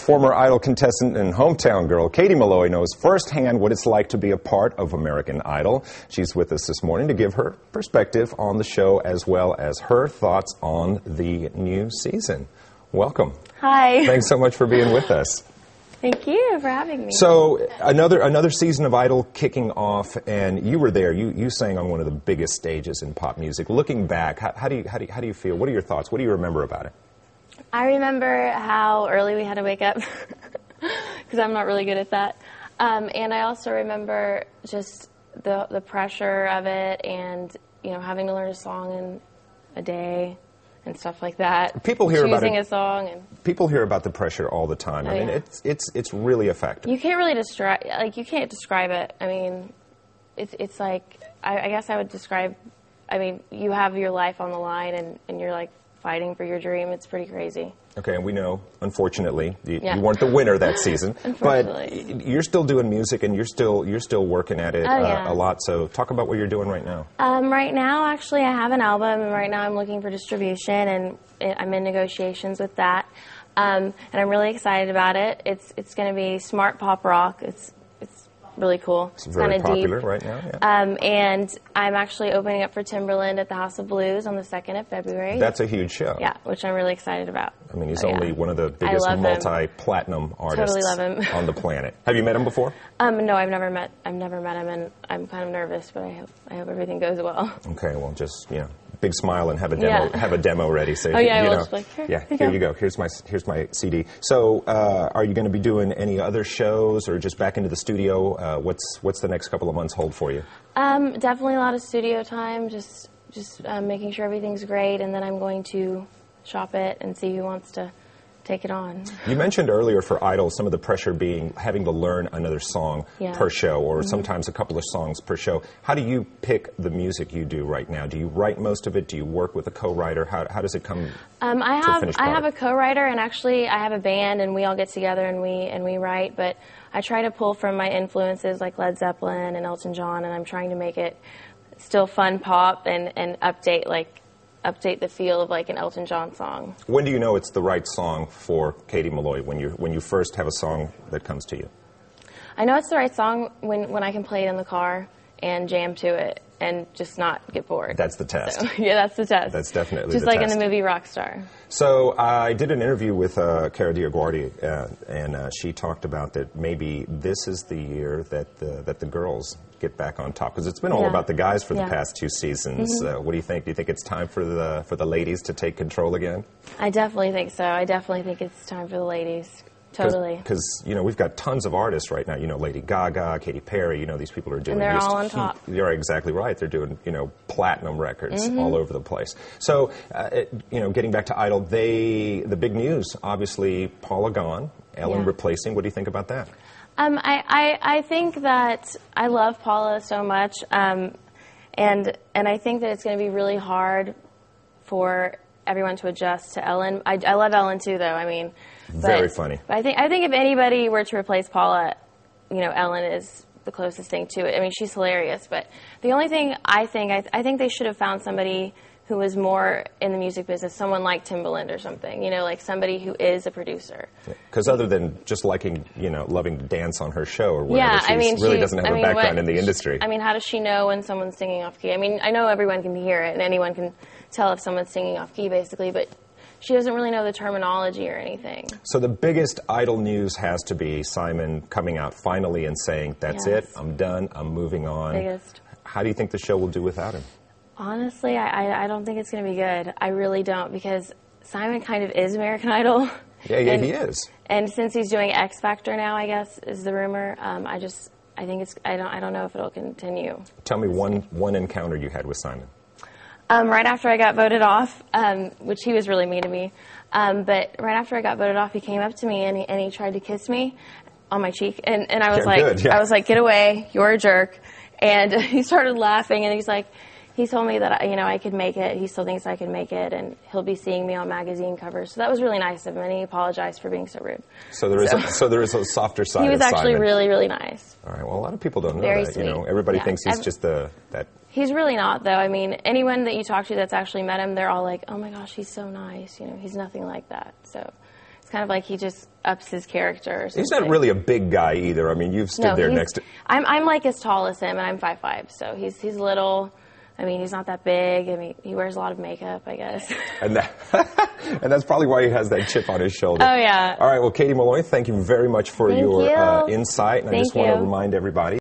Former Idol contestant and hometown girl, Kady Malloy knows firsthand what it's like to be a part of American Idol. She's with us this morning to give her perspective on the show as well as her thoughts on the new season. Welcome. Hi. Thanks so much for being with us. Thank you for having me. So another season of Idol kicking off, and you were there. You sang on one of the biggest stages in pop music. Looking back, how do you feel? What are your thoughts? What do you remember about it? I remember how early we had to wake up because I'm not really good at that. And I also remember just the pressure of it, and having to learn a song in a day and stuff like that. People hear about it. Choosing a song and people hear about the pressure all the time. I mean, it's really a factor. You can't really describe it. I mean, it's like I guess I would describe. I mean, you have your life on the line, and you're like fighting for your dream. It's pretty crazy. Okay, and we know, unfortunately, you weren't the winner that season, but you're still doing music, and you're still working at it a lot. So talk about what you're doing right now. Right now, actually, I have an album, and right now I'm looking for distribution, and I'm in negotiations with that. And I'm really excited about it. It's going to be smart pop rock. It's really cool. It's very popular right now. Yeah. And I'm actually opening up for Timbaland at the House of Blues on the 2nd of February. That's a huge show. Yeah, which I'm really excited about. I mean, he's only one of the biggest multi-platinum artists on the planet. Have you met him before? No, I've never met him, and I'm kind of nervous, but I hope everything goes well. Okay, well, just big smile and have a demo ready. So here you go. Here's my CD. So are you going to be doing any other shows or just back into the studio? What's the next couple of months hold for you? Definitely a lot of studio time. Just making sure everything's great, and then I'm going to shop it and see who wants to take it on. You mentioned earlier for Idol some of the pressure being having to learn another song per show, or sometimes a couple of songs per show. How do you pick the music you do right now? Do you write most of it? Do you work with a co-writer? How does it come to a finished product? I have a co-writer, and actually I have a band, and we all get together and we write, but I try to pull from my influences like Led Zeppelin and Elton John, and I'm trying to make it still fun pop and update the feel of like an Elton John song. When do you know it's the right song for Kady Malloy, when you first have a song that comes to you? I know it's the right song when I can play it in the car and jam to it and just not get bored. That's the test. So, yeah, that's the test. That's definitely just the like test. in the movie Rockstar. So I did an interview with Kady Malloy, and she talked about that maybe this is the year that the girls get back on top, because it's been all about the guys for the past 2 seasons. What do you think? Do you think it's time for the ladies to take control again? I definitely think so. I definitely think it's time for the ladies. Totally. Because, we've got tons of artists right now. Lady Gaga, Katy Perry, these people are doing... And they're all on top. You're exactly right. They're doing, platinum records all over the place. So, getting back to Idol, the big news, obviously, Paula gone, Ellen replacing. What do you think about that? I think that I love Paula so much, and I think that it's going to be really hard for everyone to adjust to Ellen. I love Ellen too, though. I mean, very funny. But I think if anybody were to replace Paula, Ellen is the closest thing to it. I mean, she's hilarious. But the only thing I think they should have found somebody who was more in the music business, someone like Timbaland or something, like somebody who is a producer. Because other than just loving to dance on her show or whatever, she really doesn't have a background in the industry. I mean, how does she know when someone's singing off key? I mean, I know everyone can hear it and anyone can tell if someone's singing off key, basically, but she doesn't really know the terminology or anything. So the biggest Idol news has to be Simon coming out finally and saying, that's it, I'm done, I'm moving on. Biggest. How do you think the show will do without him? Honestly, I don't think it's going to be good. I really don't, because Simon kind of is American Idol. Yeah, he is. And since he's doing X Factor now, I guess, is the rumor, I don't know if it'll continue. Tell me one encounter you had with Simon. Right after I got voted off, which he was really mean to me, but right after I got voted off, he came up to me and he tried to kiss me on my cheek, and I was I was like, get away, you're a jerk. And he started laughing, and he told me that I could make it. He still thinks I can make it, and he'll be seeing me on magazine covers. So that was really nice of him, and he apologized for being so rude. So there is a softer side. He was of actually Simon. really, really nice. All right. Well, a lot of people don't know Very that. sweet. Everybody thinks he's just that. He's really not, though. I mean, anyone that you talk to that's actually met him, they're all like, "Oh my gosh, he's so nice." He's nothing like that. So It's kind of like he just ups his character or something. He's not really a big guy either. I mean, you've stood there next to... I'm like as tall as him, and I'm 5'5", so he's little. I mean, he's not that big. I mean, he wears a lot of makeup, I guess. And that's probably why he has that chip on his shoulder. Oh, yeah. All right, well, Kady Malloy, thank you very much for your insight. And I just want to remind everybody